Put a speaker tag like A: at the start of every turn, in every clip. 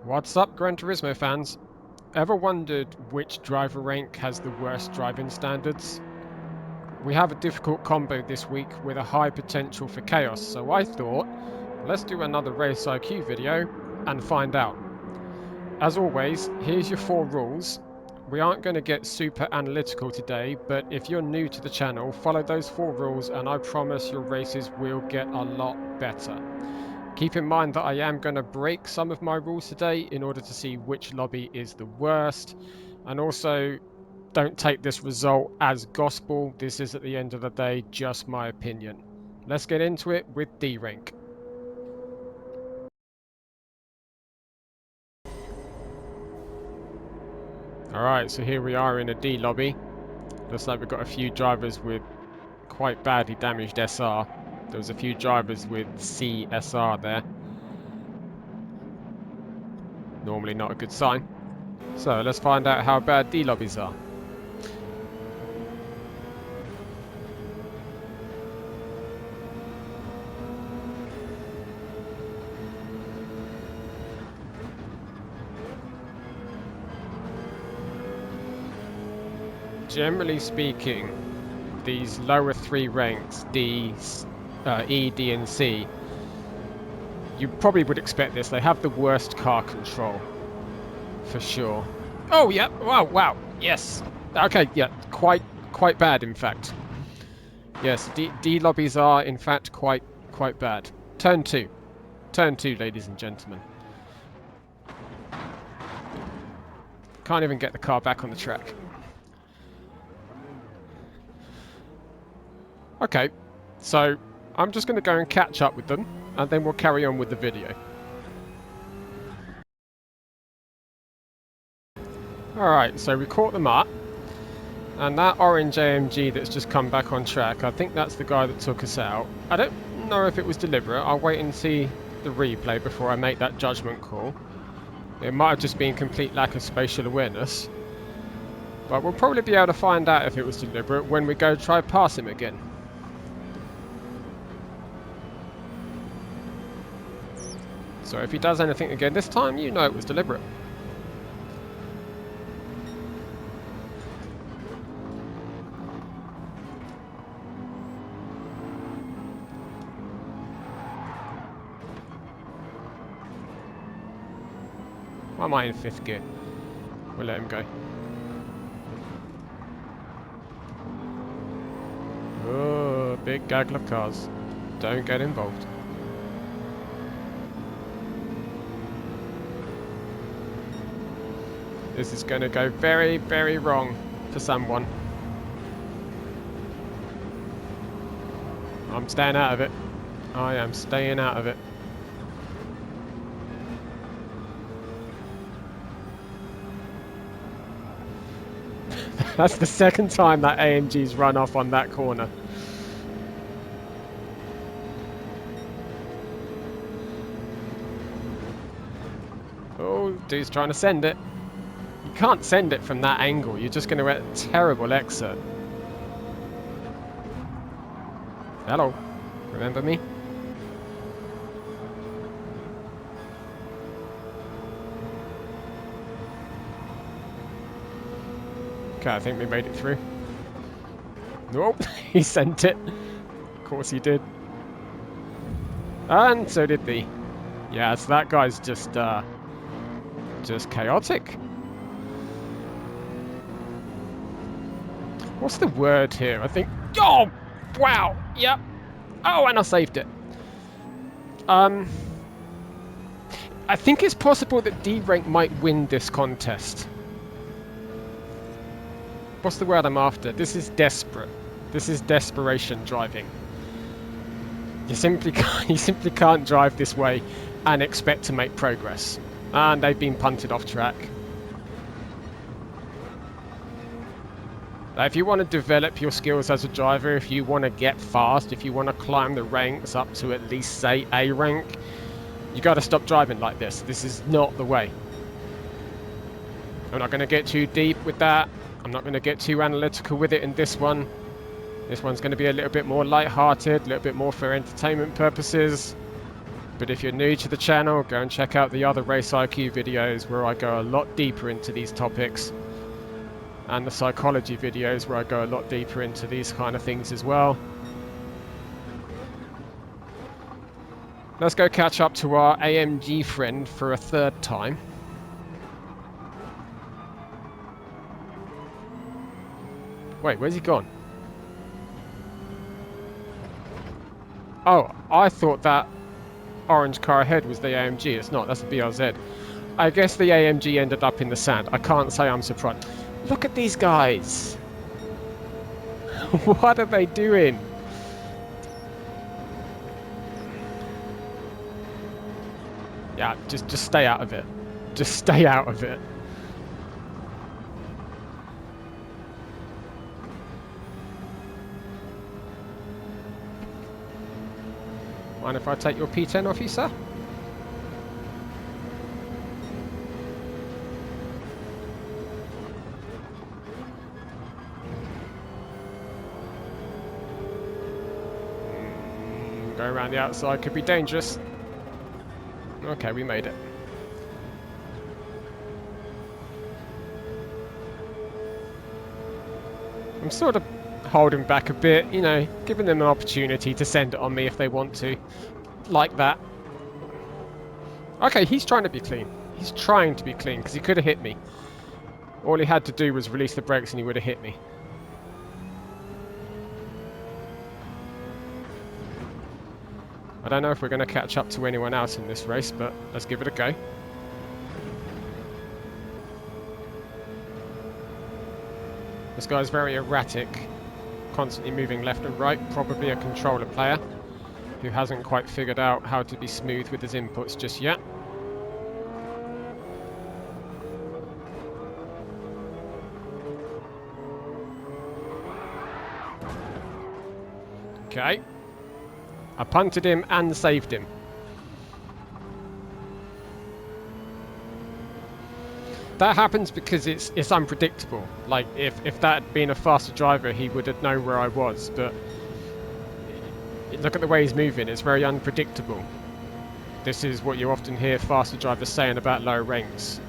A: What's up, Gran Turismo fans? Ever wondered which driver rank has the worst driving standards? We have a difficult combo this week with a high potential for chaos, so I thought, let's do another Race IQ video and find out. As always, here's your 4 rules. We aren't going to get super analytical today, but if you're new to the channel, follow those 4 rules and I promise your races will get a lot better. Keep in mind that I am going to break some of my rules today in order to see which lobby is the worst. And also, don't take this result as gospel. This is at the end of the day just my opinion. Let's get into it with D rank. Alright, so here we are in a D lobby. Looks like we've got a few drivers with quite badly damaged SR. There was a few drivers with C SR there. Normally not a good sign. So let's find out how bad D lobbies are. Generally speaking, these lower 3 ranks, D, E, D and C, you probably would expect this. They have the worst car control, for sure. Oh, yeah, wow, yes. Okay, yeah, quite bad, in fact. Yes, D lobbies are, in fact, quite bad. Turn 2, ladies and gentlemen. Can't even get the car back on the track. Okay, so I'm just going to go and catch up with them, and then we'll carry on with the video. Alright, so we caught them up, and that orange AMG that's just come back on track, I think that's the guy that took us out. I don't know if it was deliberate. I'll wait and see the replay before I make that judgment call. It might have just been complete lack of spatial awareness, but we'll probably be able to find out if it was deliberate when we go try pass him again. So if he does anything again this time, you know it was deliberate. Why am I in 5th gear? We'll let him go. Oh, big gaggle of cars. Don't get involved. This is going to go very, very wrong for someone. I'm staying out of it. I am staying out of it. That's the second time that AMG's run off on that corner. Oh, dude's trying to send it. You can't send it from that angle. You're just going to get a terrible exit. Hello. Remember me? Okay, I think we made it through. Nope, he sent it. Of course he did. And so did the. Yeah, so that guy's just chaotic. What's the word here? I think. Oh, wow. Yep. Oh, and I saved it. I think it's possible that D rank might win this contest. What's the word I'm after? This is desperate. This is desperation driving. You simply can't drive this way and expect to make progress. And they've been punted off track. If you want to develop your skills as a driver, if you want to get fast, if you want to climb the ranks up to at least, say, A rank, you got to stop driving like this. This is not the way. I'm not going to get too deep with that. I'm not going to get too analytical with it in this one. This one's going to be a little bit more light-hearted, a little bit more for entertainment purposes. But if you're new to the channel, go and check out the other Race IQ videos where I go a lot deeper into these topics. And the psychology videos where I go a lot deeper into these kind of things as well. Let's go catch up to our AMG friend for a third time. Wait, where's he gone? Oh, I thought that orange car ahead was the AMG. It's not, that's the BRZ. I guess the AMG ended up in the sand. I can't say I'm surprised. Look at these guys! What are they doing? Yeah, just stay out of it. Just stay out of it. Mind if I take your P10 off you, sir? Go around the outside could be dangerous. Okay, we made it. I'm sort of holding back a bit, you know, giving them an opportunity to send it on me if they want to. Like that. Okay, he's trying to be clean. He's trying to be clean, because he could have hit me. All he had to do was release the brakes and he would have hit me. I don't know if we're going to catch up to anyone else in this race, but let's give it a go. This guy's very erratic, constantly moving left and right, probably a controller player who hasn't quite figured out how to be smooth with his inputs just yet. Okay. I punted him and saved him. That happens because it's unpredictable. Like, if that had been a faster driver, he would have known where I was, but look at the way he's moving, it's very unpredictable. This is what you often hear faster drivers saying about low ranks.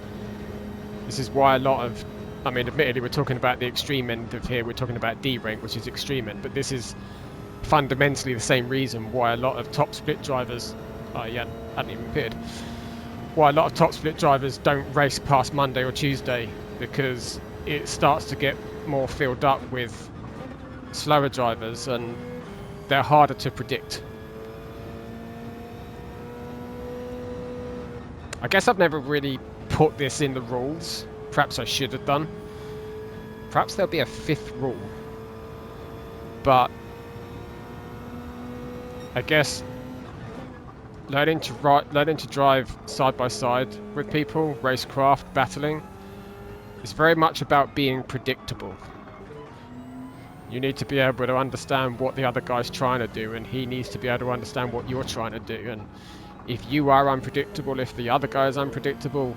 A: This is why a lot of, I mean, admittedly we're talking about the extreme end of here, we're talking about D rank, which is extreme end, but this is fundamentally the same reason why a lot of top split drivers, oh yeah, hadn't even appeared, why a lot of top split drivers don't race past Monday or Tuesday, because it starts to get more filled up with slower drivers and they're harder to predict. I guess I've never really put this in the rules. Perhaps I should have done. Perhaps there'll be a fifth rule. But I guess learning to drive side by side with people, racecraft, battling, is very much about being predictable. You need to be able to understand what the other guy's trying to do, and he needs to be able to understand what you're trying to do. And if you are unpredictable, if the other guy is unpredictable,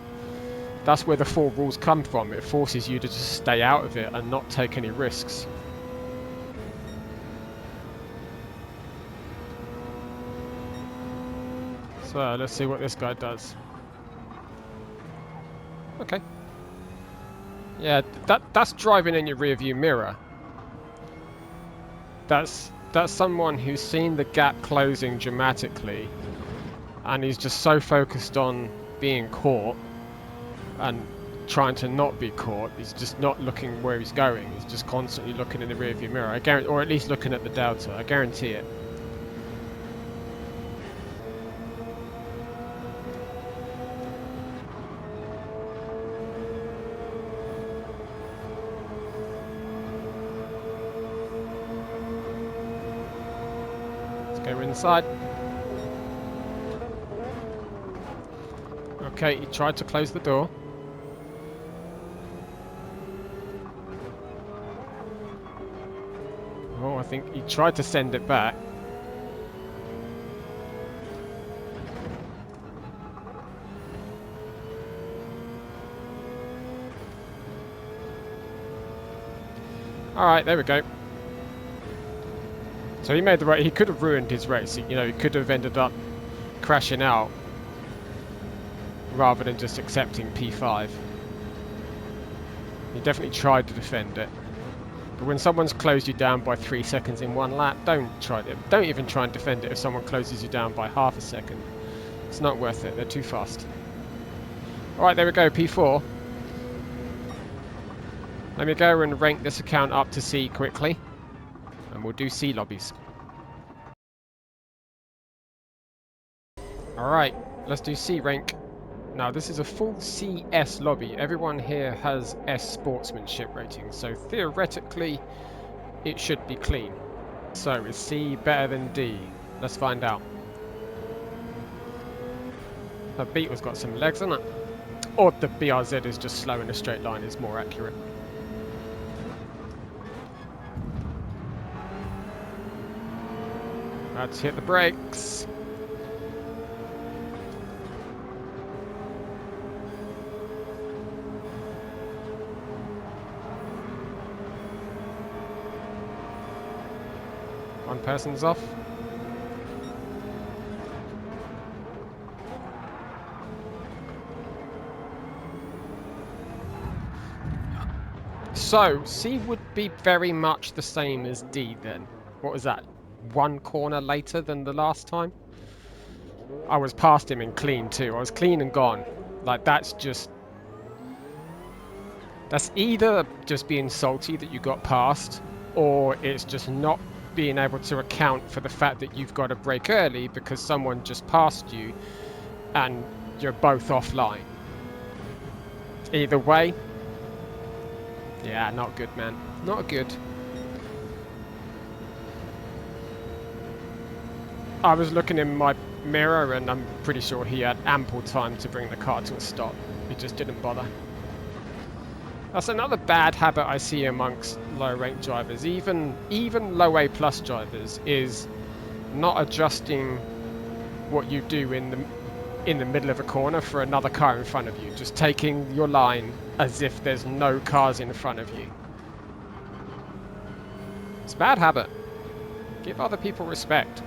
A: that's where the four rules come from. It forces you to just stay out of it and not take any risks. So let's see what this guy does. Okay. Yeah, that's driving in your rearview mirror. That's someone who's seen the gap closing dramatically, and he's just so focused on being caught and trying to not be caught. He's just not looking where he's going. He's just constantly looking in the rearview mirror. I guarantee, or at least looking at the delta. I guarantee it. Go inside. Okay, he tried to close the door. Oh, I think he tried to send it back. Alright, there we go. So he made the right. He could have ruined his race. He could have ended up crashing out rather than just accepting P5. You definitely tried to defend it. But when someone's closed you down by 3 seconds in one lap, don't even try and defend it if someone closes you down by half a second. It's not worth it, they're too fast. Alright, there we go, P4. Let me go and rank this account up to C quickly, and we'll do C lobbies. Alright, let's do C rank. Now this is a full CS lobby. Everyone here has S sportsmanship rating, so theoretically it should be clean. So is C better than D? Let's find out. The Beetle's got some legs on it. Or the BRZ is just slow in a straight line is more accurate. Let's hit the brakes. One person's off. So, C would be very much the same as D then. What was that? One corner later than the last time? I was past him in clean too. I was clean and gone. Like, that's either just being salty that you got past, or it's just not being able to account for the fact that you've got to brake early because someone just passed you and you're both offline. Either way, yeah, not good, man. Not good. I was looking in my mirror and I'm pretty sure he had ample time to bring the car to a stop. He just didn't bother. That's another bad habit I see amongst low rank drivers, even low A plus drivers, is not adjusting what you do in the middle of a corner for another car in front of you. Just taking your line as if there's no cars in front of you. It's a bad habit. Give other people respect.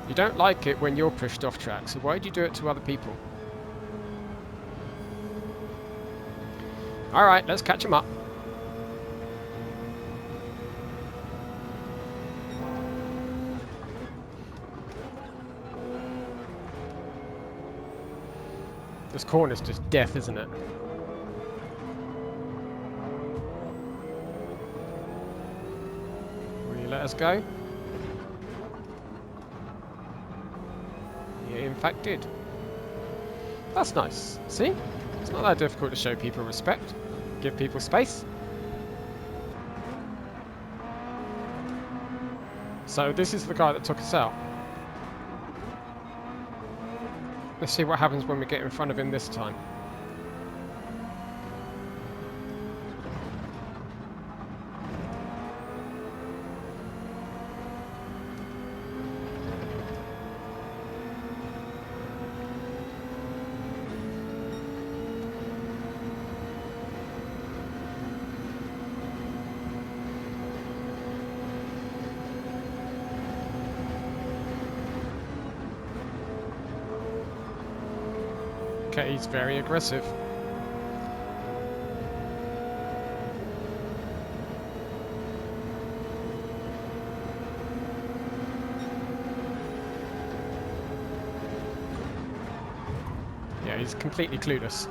A: You don't like it when you're pushed off track, so why do you do it to other people? Alright, let's catch him up. This corner's just death, isn't it? Will you let us go? You in fact did. That's nice. See? It's not that difficult to show people respect. Give people space. So this is the guy that took us out. Let's see what happens when we get in front of him this time. Okay, he's very aggressive. Yeah, he's completely clueless.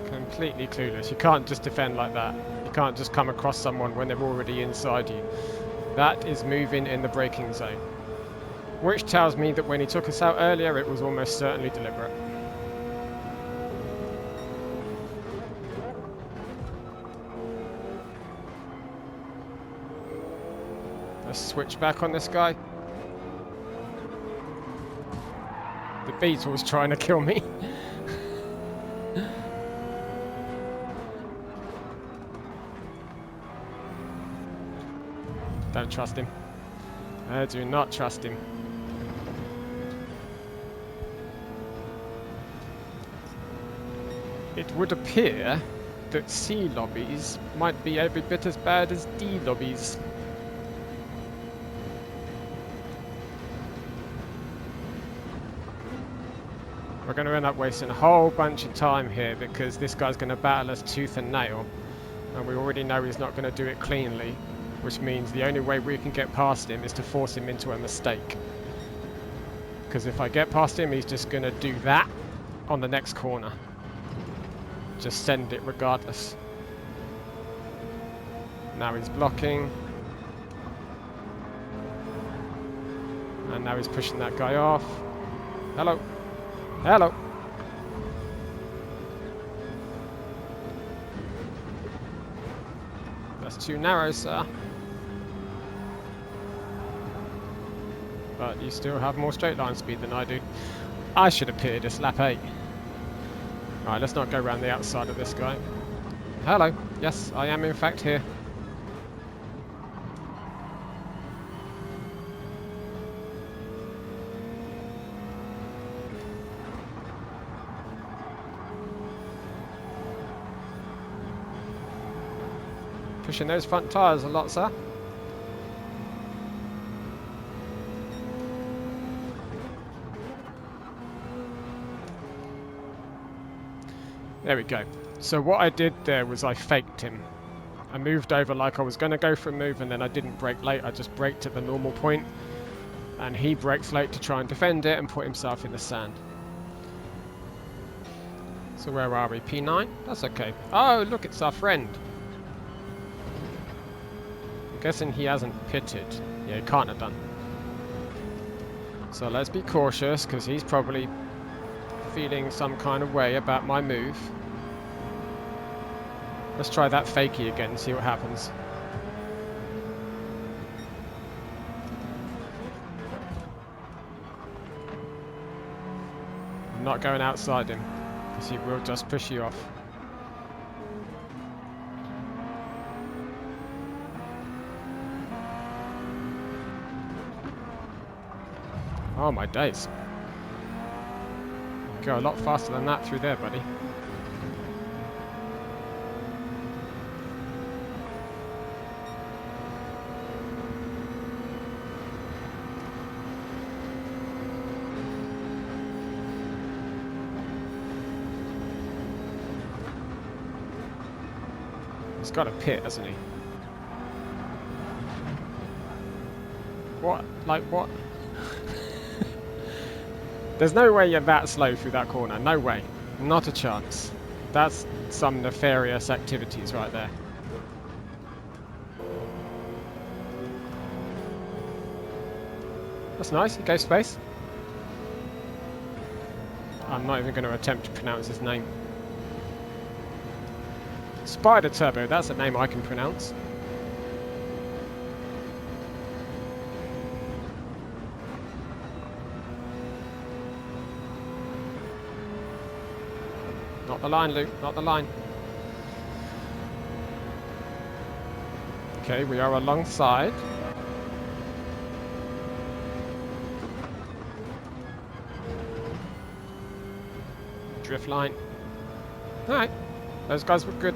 A: Completely clueless. You can't just defend like that. You can't just come across someone when they're already inside you. That is moving in the braking zone. Which tells me that when he took us out earlier, it was almost certainly deliberate. Let's switch back on this guy. The Beetle was trying to kill me. Don't trust him. I do not trust him. It would appear that C lobbies might be every bit as bad as D lobbies. We're going to end up wasting a whole bunch of time here because this guy's going to battle us tooth and nail. And we already know he's not going to do it cleanly, which means the only way we can get past him is to force him into a mistake. Because if I get past him, he's just going to do that on the next corner. Just send it regardless. Now he's blocking. And now he's pushing that guy off. Hello. Hello. That's too narrow, sir. But you still have more straight line speed than I do. I should appear this lap 8. Alright, let's not go around the outside of this guy. Hello. Yes, I am in fact here. Pushing those front tyres a lot, sir. There we go. So what I did there was I faked him. I moved over like I was going to go for a move, and then I didn't brake late. I just braked at the normal point, and he brakes late to try and defend it and put himself in the sand. So where are we? P9? That's okay. Oh, look, it's our friend. I'm guessing he hasn't pitted. Yeah, he can't have done. So let's be cautious, because he's probably feeling some kind of way about my move. Let's try that fakie again and see what happens. I'm not going outside him, because he will just push you off. Oh my days. Go a lot faster than that through there, buddy. He's got a pit, hasn't he? What? Like what? There's no way you're that slow through that corner. No way. Not a chance. That's some nefarious activities right there. That's nice. He gave space. I'm not even going to attempt to pronounce his name. Spider Turbo. That's a name I can pronounce. Not the line, Luke. Not the line. Okay, we are alongside. Drift line. Alright. Those guys were good.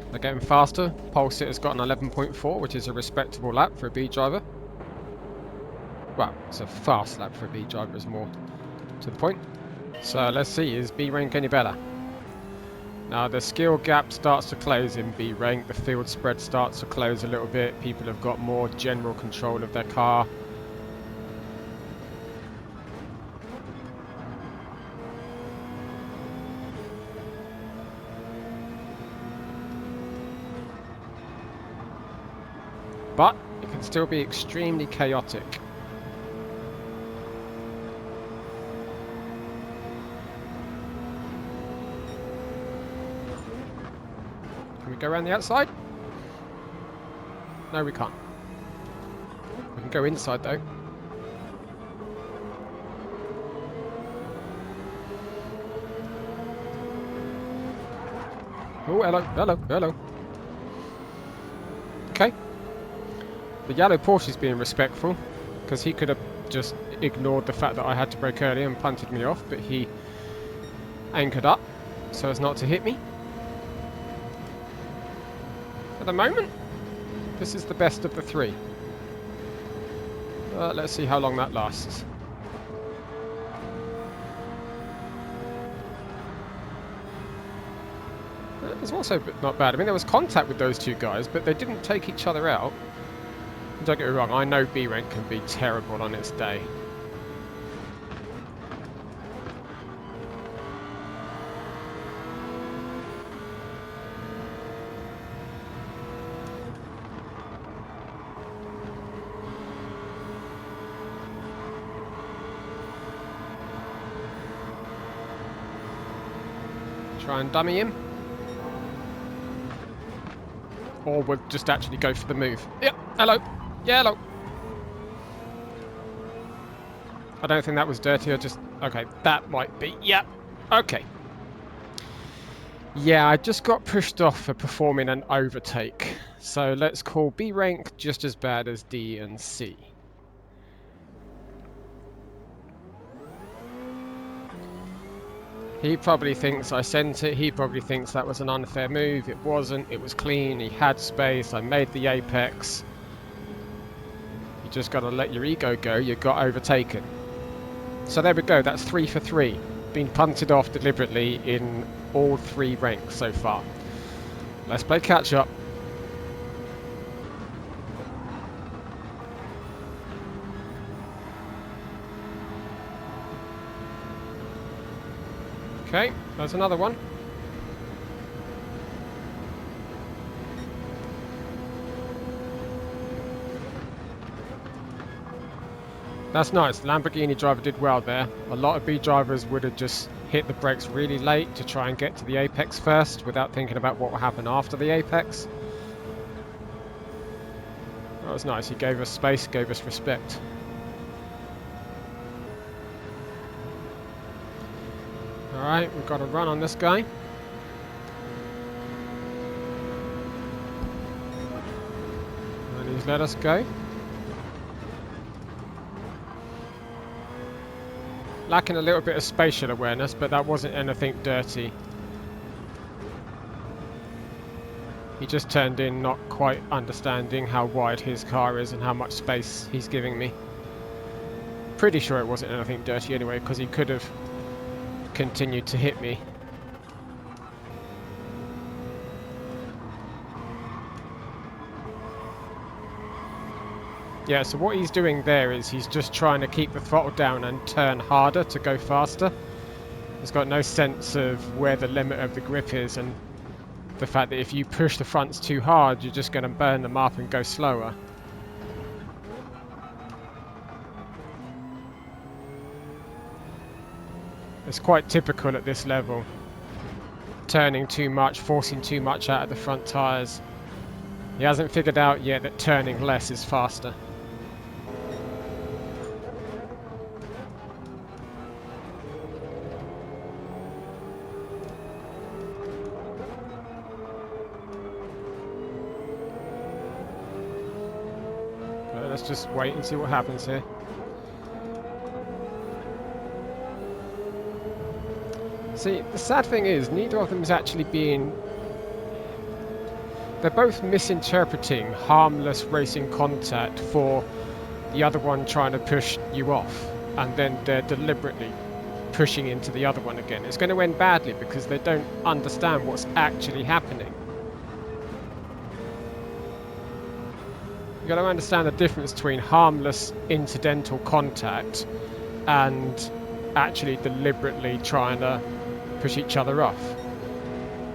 A: They're getting faster. Pole sitter's got an 11.4, which is a respectable lap for a B driver. Well, it's a fast lap for a B driver, is more to the point. So let's see, is B rank any better? Now the skill gap starts to close in B rank, the field spread starts to close a little bit, people have got more general control of their car. But it can still be extremely chaotic. Can we go around the outside? No, we can't. We can go inside though. Oh, hello, hello, hello. Okay, The yellow Porsche's being respectful, because he could have just ignored the fact that I had to brake early and punted me off, but he anchored up so as not to hit me. At the moment, this is the best of the three. Let's see how long that lasts. It was also not bad. I mean, there was contact with those two guys, but they didn't take each other out. Don't get me wrong, I know B rank can be terrible on its day. Try and dummy him. Or we'll just actually go for the move. Yep, hello. Yeah, hello. I don't think that was dirty, I just... Okay, that might be... Yep, okay. Yeah, I just got pushed off for performing an overtake. So let's call B rank just as bad as D and C. He probably thinks I sent it, he probably thinks that was an unfair move. It wasn't, it was clean, he had space, I made the apex. You just got to let your ego go, you got overtaken. So there we go, that's 3 for 3. Been punted off deliberately in all 3 ranks so far. Let's play catch up. Okay, there's another one. That's nice, the Lamborghini driver did well there. A lot of B drivers would have just hit the brakes really late to try and get to the apex first without thinking about what will happen after the apex. That was nice, he gave us space, gave us respect. Alright, we've got to run on this guy. And he's let us go. Lacking a little bit of spatial awareness, but that wasn't anything dirty. He just turned in not quite understanding how wide his car is and how much space he's giving me. Pretty sure it wasn't anything dirty anyway, because he could have continued to hit me. Yeah, so what he's doing there is he's just trying to keep the throttle down and turn harder to go faster. He's got no sense of where the limit of the grip is and the fact that if you push the fronts too hard, you're just going to burn them up and go slower. It's quite typical at this level. Turning too much, forcing too much out of the front tyres. He hasn't figured out yet that turning less is faster. Okay, let's just wait and see what happens here. See, the sad thing is, neither of them is actually being... They're both misinterpreting harmless racing contact for the other one trying to push you off, and then they're deliberately pushing into the other one again. It's going to end badly because they don't understand what's actually happening. You've got to understand the difference between harmless incidental contact and actually deliberately trying to push each other off.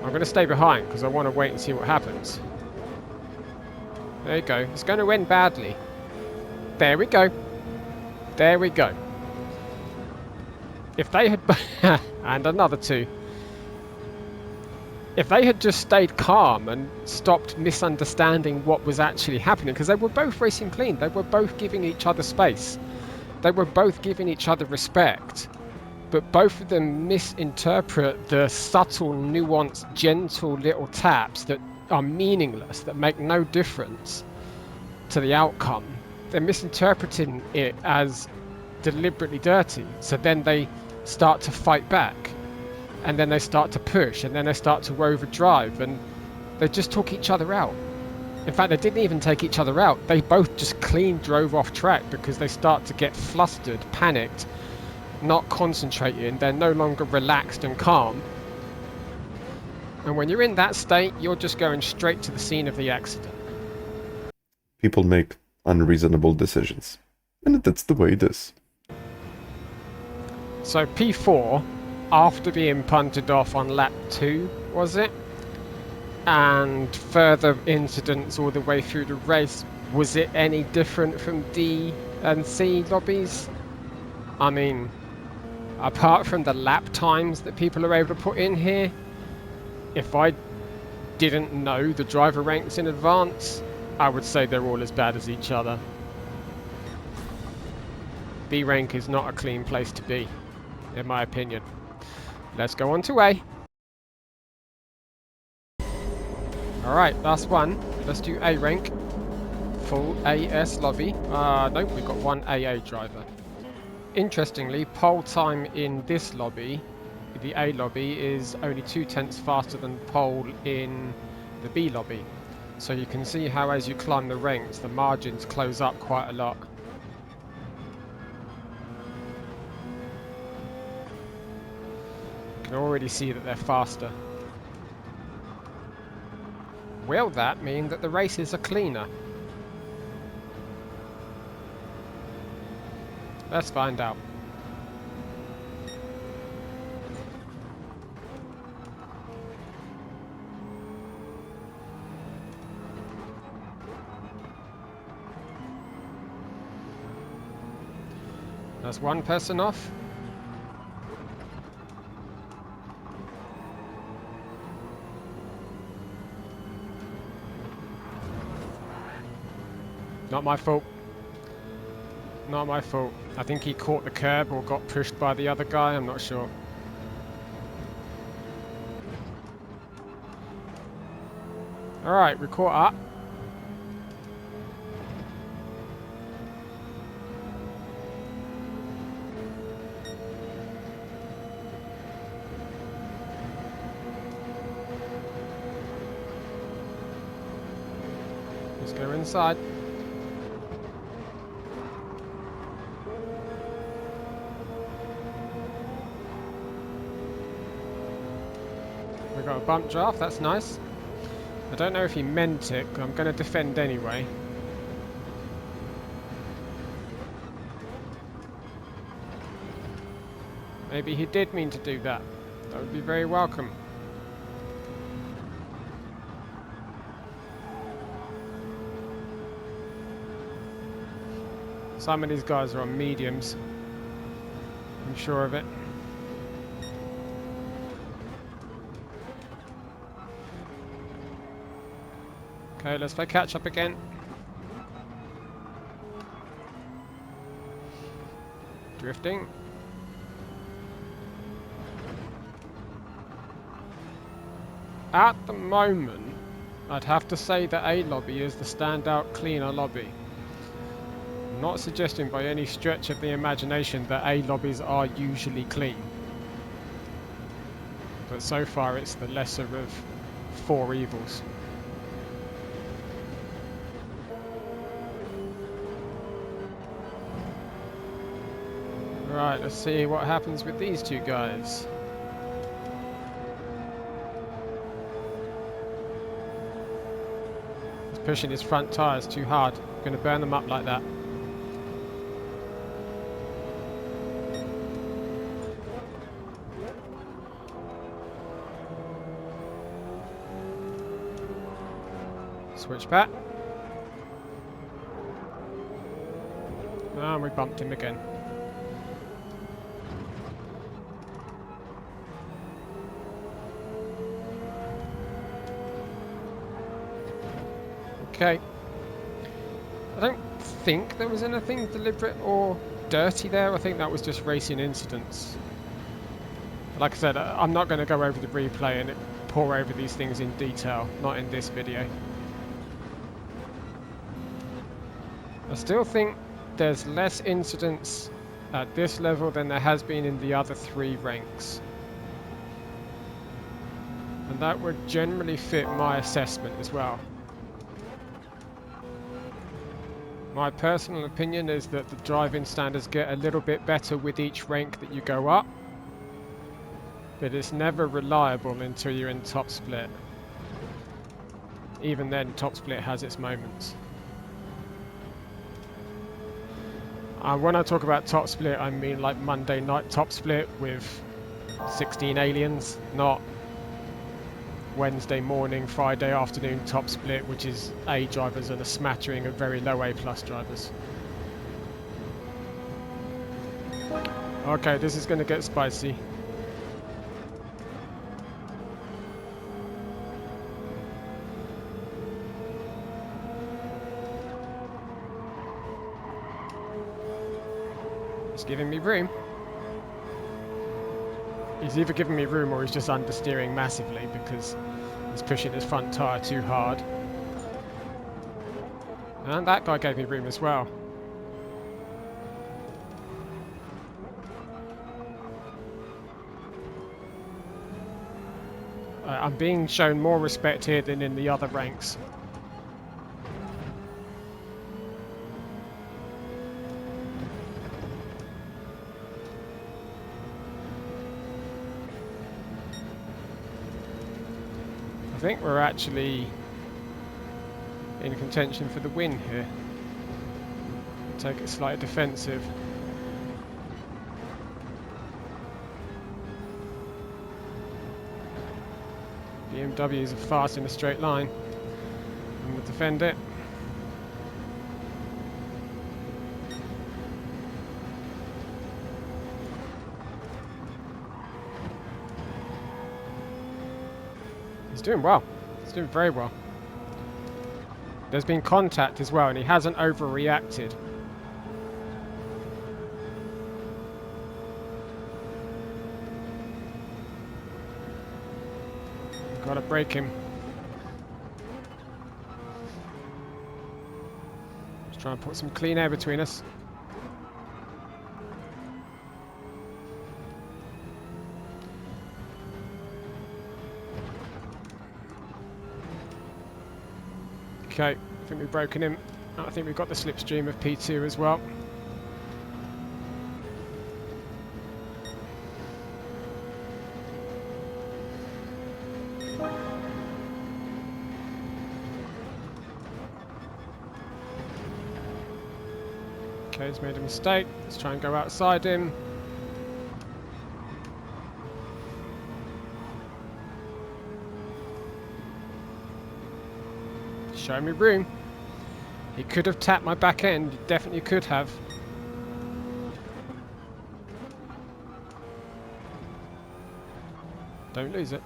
A: I'm going to stay behind because I want to wait and see what happens. There you go. It's going to end badly. There we go. There we go. If they had... and another two. If they had just stayed calm and stopped misunderstanding what was actually happening, because they were both racing clean. They were both giving each other space. They were both giving each other respect. But both of them misinterpret the subtle, nuanced, gentle little taps that are meaningless, that make no difference to the outcome, they're misinterpreting it as deliberately dirty. So then they start to fight back, and then they start to push, and then they start to overdrive, and they just took each other out. In fact, they didn't even take each other out. They both just clean drove off track because they start to get flustered, panicked, not concentrating. They're no longer relaxed and calm. And when you're in that state, you're just going straight to the scene of the accident.
B: People make unreasonable decisions. And that's the way it is.
A: So P4, after being punted off on lap 2, was it? And further incidents all the way through the race, was it any different from D and C lobbies? I mean, apart from the lap times that people are able to put in here, if I didn't know the driver ranks in advance, I would say they're all as bad as each other. B rank is not a clean place to be, in my opinion. Let's go on to A. Alright, last one. Let's do A rank. Full AS lobby. Nope, we've got one AA driver. Interestingly, pole time in this lobby, the A lobby, is only 0.2 faster than pole in the B lobby. So you can see how as you climb the ranks, the margins close up quite a lot. You can already see that they're faster. Will that mean that the races are cleaner? Let's find out. That's one person off. Not my fault. Not my fault. I think he caught the curb or got pushed by the other guy, I'm not sure. Alright, we caught up. Let's go inside. We got a bump draft, that's nice. I don't know if he meant it, but I'm going to defend anyway. Maybe he did mean to do that. That would be very welcome. Some of these guys are on mediums. I'm sure of it. Okay, let's play catch up again. Drifting. At the moment, I'd have to say that A lobby is the standout cleaner lobby. I'm not suggesting by any stretch of the imagination that A lobbies are usually clean. But so far it's the lesser of 4 evils. Right, let's see what happens with these two guys. He's pushing his front tyres too hard. Going to burn them up like that. Switch back. And we bumped him again. Okay. I don't think there was anything deliberate or dirty there. I think that was just racing incidents. Like I said, I'm not going to go over the replay and pour over these things in detail. Not in this video. I still think there's less incidents at this level than there has been in the other 3 ranks. And that would generally fit my assessment as well. My personal opinion is that the driving standards get a little bit better with each rank that you go up, but it's never reliable until you're in top split. Even then, top split has its moments. When I talk about top split, I mean like Monday night top split with 16 aliens, not Wednesday morning, Friday afternoon top split, which is A drivers and a smattering of very low A plus drivers. Okay, this is going to get spicy. He's giving me room. He's either giving me room or he's just understeering massively because he's pushing his front tyre too hard. And that guy gave me room as well. I'm being shown more respect here than in the other ranks. I think we're actually in contention for the win here. Take it slightly defensive. BMWs are fast in a straight line. I'm going to defend it. He's doing well. He's doing very well. There's been contact as well, and he hasn't overreacted. Gotta break him. Just try and put some clean air between us. Okay, I think we've broken him. I think we've got the slipstream of P2 as well. Okay, he's made a mistake. Let's try and go outside him. Show me room. He could have tapped my back end. He definitely could have. Don't lose it.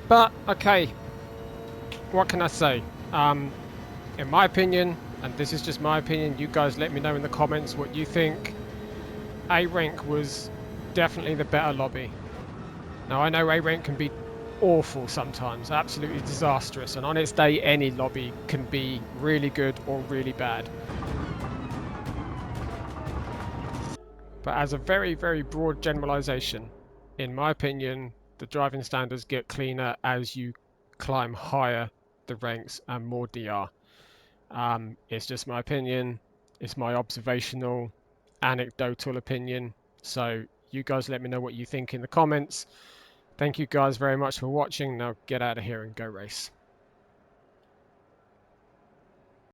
A: But, okay. What can I say? In my opinion, and this is just my opinion, you guys let me know in the comments what you think. A rank was definitely the better lobby. Now I know A rank can be awful sometimes, absolutely disastrous, and on its day any lobby can be really good or really bad. But as a very, very broad generalization, in my opinion, the driving standards get cleaner as you climb higher the ranks and more DR. It's just my opinion, it's my observational, anecdotal opinion, so you guys let me know what you think in the comments. Thank you guys very much for watching. Now get out of here and go race.